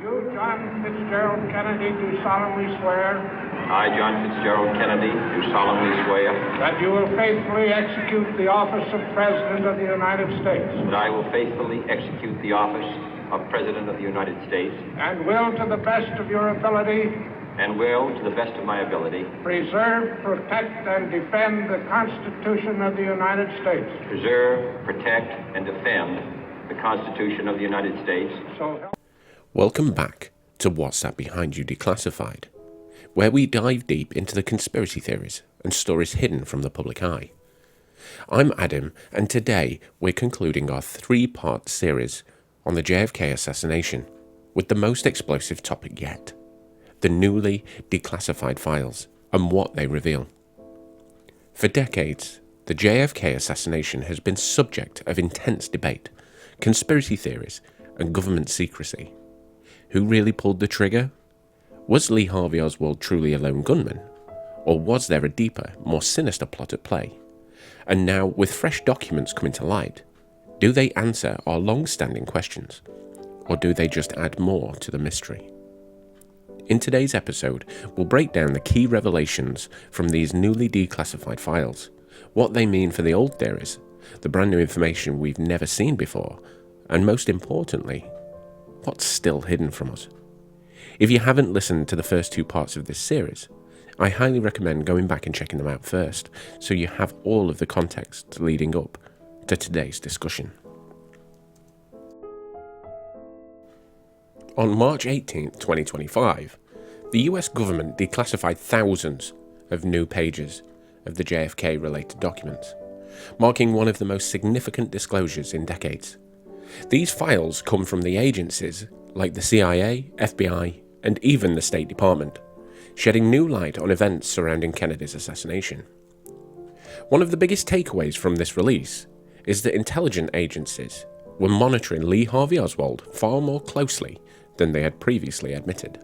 You, John Fitzgerald Kennedy, do solemnly swear I, John Fitzgerald Kennedy, do solemnly swear that you will faithfully execute the office of President of the United States that I will faithfully execute the office of President of the United States and will, to the best of your ability, and will, to the best of my ability, preserve, protect, and defend the Constitution of the United States. preserve, protect, and defend the Constitution of the United States. So help. Welcome back to What's That Behind You Declassified, where we dive deep into the conspiracy theories and stories hidden from the public eye. I'm Adam, and today we're concluding our three-part series on the JFK assassination with the most explosive topic yet: the newly declassified files and what they reveal. For decades, the JFK assassination has been subject of intense debate, conspiracy theories, and government secrecy. Who really pulled the trigger? Was Lee Harvey Oswald truly a lone gunman? Or was there a deeper, more sinister plot at play? And now, with fresh documents coming to light, do they answer our long-standing questions? Or do they just add more to the mystery? In today's episode, we'll break down the key revelations from these newly declassified files, what they mean for the old theories, the brand new information we've never seen before, and most importantly, what's still hidden from us. If you haven't listened to the first two parts of this series, I highly recommend going back and checking them out first, so you have all of the context leading up to today's discussion. On March 18, 2025, the US government declassified thousands of new pages of the JFK-related documents, marking one of the most significant disclosures in decades. These files come from the agencies like the CIA, FBI, and even the State Department, shedding new light on events surrounding Kennedy's assassination. One of the biggest takeaways from this release is that intelligence agencies were monitoring Lee Harvey Oswald far more closely than they had previously admitted.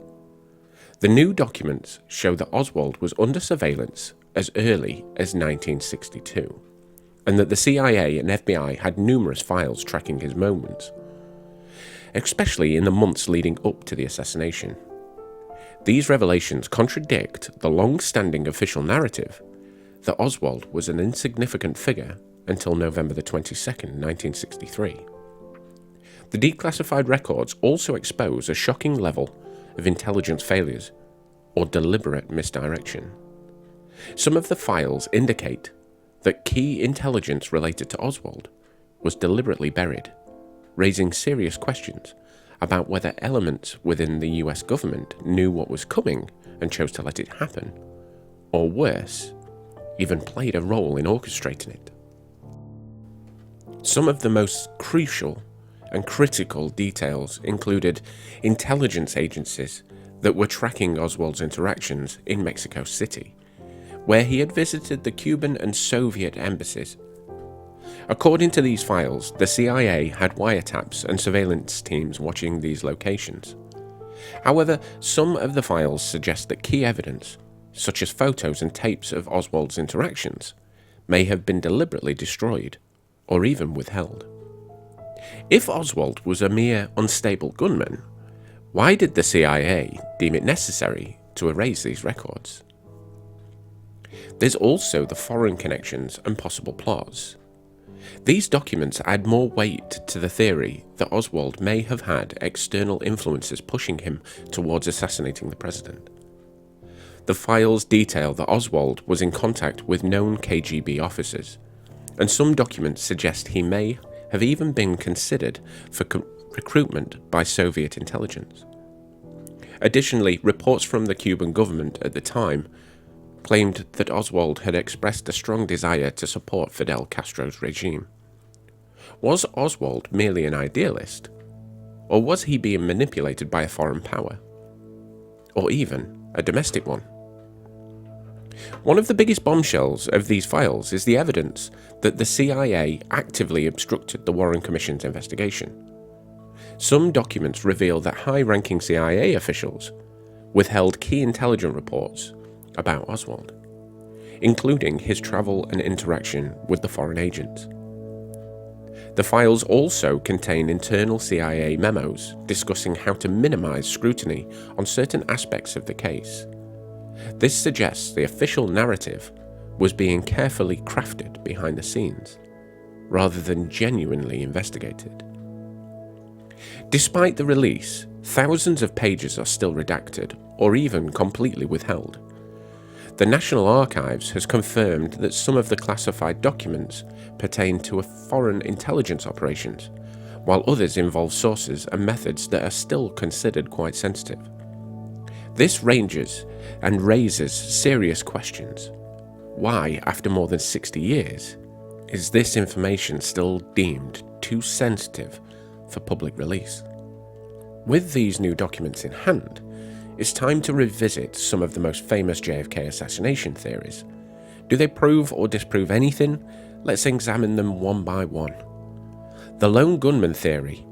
The new documents show that Oswald was under surveillance as early as 1962, and that the CIA and FBI had numerous files tracking his movements, especially in the months leading up to the assassination. These revelations contradict the long-standing official narrative that Oswald was an insignificant figure until November the 22nd, 1963. The declassified records also expose a shocking level of intelligence failures or deliberate misdirection. Some of the files indicate that key intelligence related to Oswald was deliberately buried, raising serious questions about whether elements within the US government knew what was coming and chose to let it happen, or worse, even played a role in orchestrating it. Some of the most crucial and critical details included intelligence agencies that were tracking Oswald's interactions in Mexico City, where he had visited the Cuban and Soviet embassies. According to these files, the CIA had wiretaps and surveillance teams watching these locations. However, some of the files suggest that key evidence, such as photos and tapes of Oswald's interactions, may have been deliberately destroyed or even withheld. If Oswald was a mere unstable gunman, why did the CIA deem it necessary to erase these records? There's also the foreign connections and possible plots. These documents add more weight to the theory that Oswald may have had external influences pushing him towards assassinating the president. The files detail that Oswald was in contact with known KGB officers, and some documents suggest he may have even been considered for recruitment by Soviet intelligence. Additionally, reports from the Cuban government at the time claimed that Oswald had expressed a strong desire to support Fidel Castro's regime. Was Oswald merely an idealist? Or was he being manipulated by a foreign power? Or even a domestic one? One of the biggest bombshells of these files is the evidence that the CIA actively obstructed the Warren Commission's investigation. Some documents reveal that high-ranking CIA officials withheld key intelligence reports about Oswald, including his travel and interaction with the foreign agents. The files also contain internal CIA memos discussing how to minimize scrutiny on certain aspects of the case. This suggests the official narrative was being carefully crafted behind the scenes, rather than genuinely investigated. Despite the release, thousands of pages are still redacted or even completely withheld. The National Archives has confirmed that some of the classified documents pertain to foreign intelligence operations, while others involve sources and methods that are still considered quite sensitive. This ranges and raises serious questions. Why, after more than 60 years, is this information still deemed too sensitive for public release? With these new documents in hand, it's time to revisit some of the most famous JFK assassination theories. Do they prove or disprove anything? Let's examine them one by one. The lone gunman theory.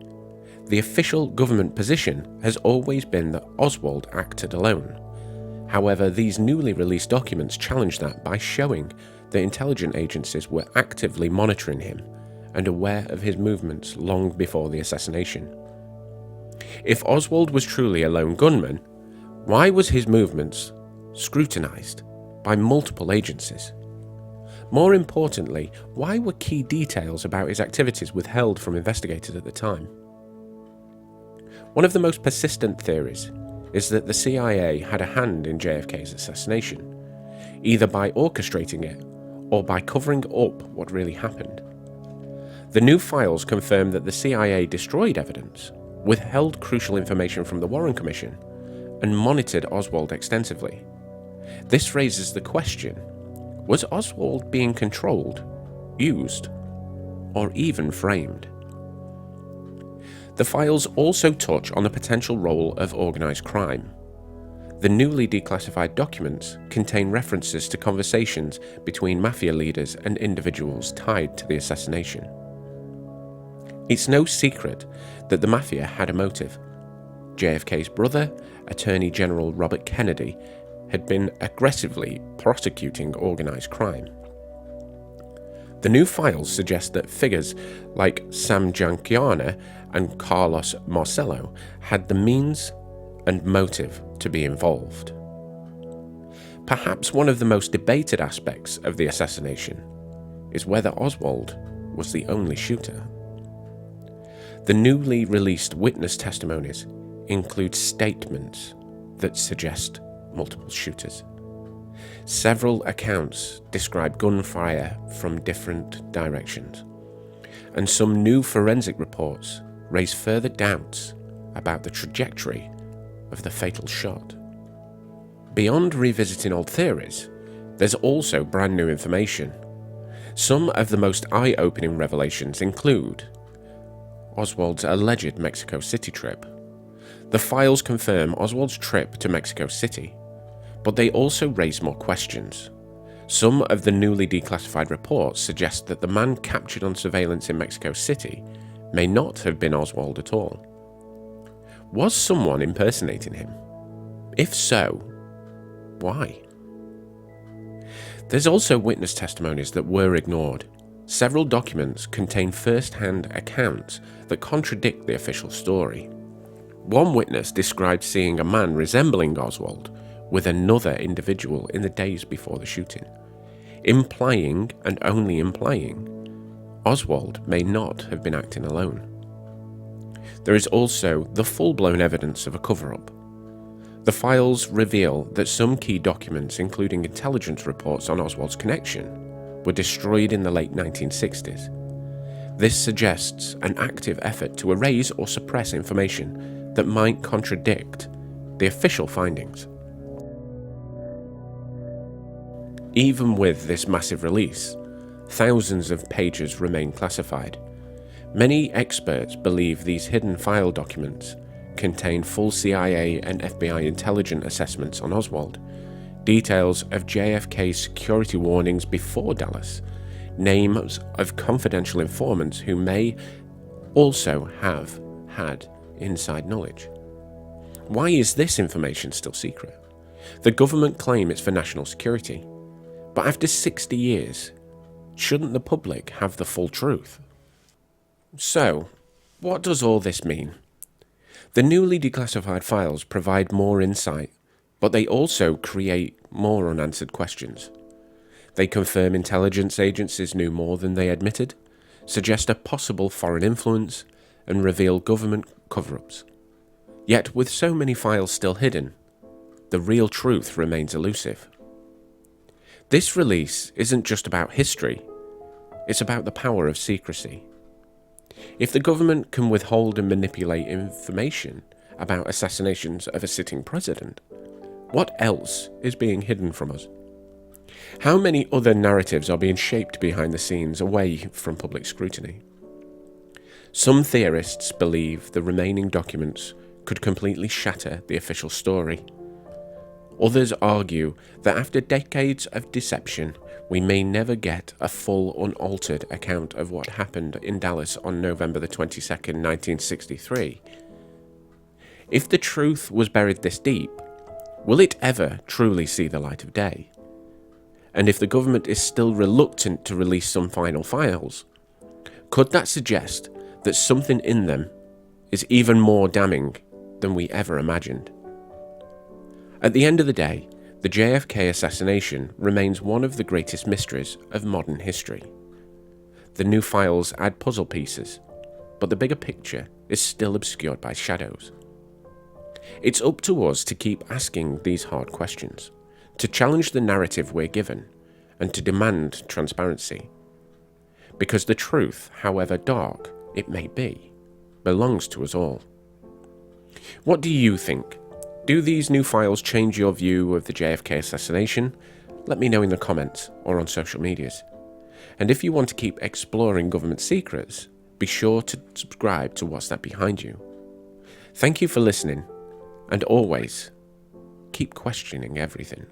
The official government position has always been that Oswald acted alone. However, these newly released documents challenge that by showing that intelligence agencies were actively monitoring him and aware of his movements long before the assassination. If Oswald was truly a lone gunman, why was his movements scrutinized by multiple agencies? More importantly, why were key details about his activities withheld from investigators at the time? One of the most persistent theories is that the CIA had a hand in JFK's assassination, either by orchestrating it or by covering up what really happened. The new files confirm that the CIA destroyed evidence, withheld crucial information from the Warren Commission, and monitored Oswald extensively. This raises the question, was Oswald being controlled, used, or even framed? The files also touch on the potential role of organized crime. The newly declassified documents contain references to conversations between mafia leaders and individuals tied to the assassination. It's no secret that the mafia had a motive. JFK's brother, Attorney General Robert Kennedy, had been aggressively prosecuting organized crime. The new files suggest that figures like Sam Giancana and Carlos Marcello had the means and motive to be involved. Perhaps one of the most debated aspects of the assassination is whether Oswald was the only shooter. The newly released witness testimonies include statements that suggest multiple shooters. Several accounts describe gunfire from different directions, and some new forensic reports raise further doubts about the trajectory of the fatal shot. Beyond revisiting old theories, there's also brand new information. Some of the most eye-opening revelations include Oswald's alleged Mexico City trip. The files confirm Oswald's trip to Mexico City, but they also raise more questions. Some of the newly declassified reports suggest that the man captured on surveillance in Mexico City may not have been Oswald at all. Was someone impersonating him? If so, why? There's also witness testimonies that were ignored. Several documents contain first-hand accounts that contradict the official story. One witness described seeing a man resembling Oswald with another individual in the days before the shooting, implying, and only implying, Oswald may not have been acting alone. There is also the full-blown evidence of a cover-up. The files reveal that some key documents, including intelligence reports on Oswald's connection, were destroyed in the late 1960s. This suggests an active effort to erase or suppress information that might contradict the official findings. Even with this massive release, thousands of pages remain classified. Many experts believe these hidden file documents contain full CIA and FBI intelligence assessments on Oswald, details of JFK's security warnings before Dallas, names of confidential informants who may also have had inside knowledge. Why is this information still secret? The government claim it's for national security, but after 60 years, shouldn't the public have the full truth? So, what does all this mean? The newly declassified files provide more insight, but they also create more unanswered questions. They confirm intelligence agencies knew more than they admitted, suggest a possible foreign influence, and reveal government cover-ups. Yet, with so many files still hidden, the real truth remains elusive. This release isn't just about history, it's about the power of secrecy. If the government can withhold and manipulate information about assassinations of a sitting president, what else is being hidden from us? How many other narratives are being shaped behind the scenes away from public scrutiny? Some theorists believe the remaining documents could completely shatter the official story. Others argue that after decades of deception, we may never get a full, unaltered account of what happened in Dallas on November the 22nd, 1963. If the truth was buried this deep, will it ever truly see the light of day? And if the government is still reluctant to release some final files, could that suggest that something in them is even more damning than we ever imagined? At the end of the day, the JFK assassination remains one of the greatest mysteries of modern history. The new files add puzzle pieces, but the bigger picture is still obscured by shadows. It's up to us to keep asking these hard questions, to challenge the narrative we're given, and to demand transparency. Because the truth, however dark it may be, belongs to us all. What do you think? Do these new files change your view of the JFK assassination? Let me know in the comments or on social medias. And if you want to keep exploring government secrets, be sure to subscribe to What's That Behind You. Thank you for listening, and always keep questioning everything.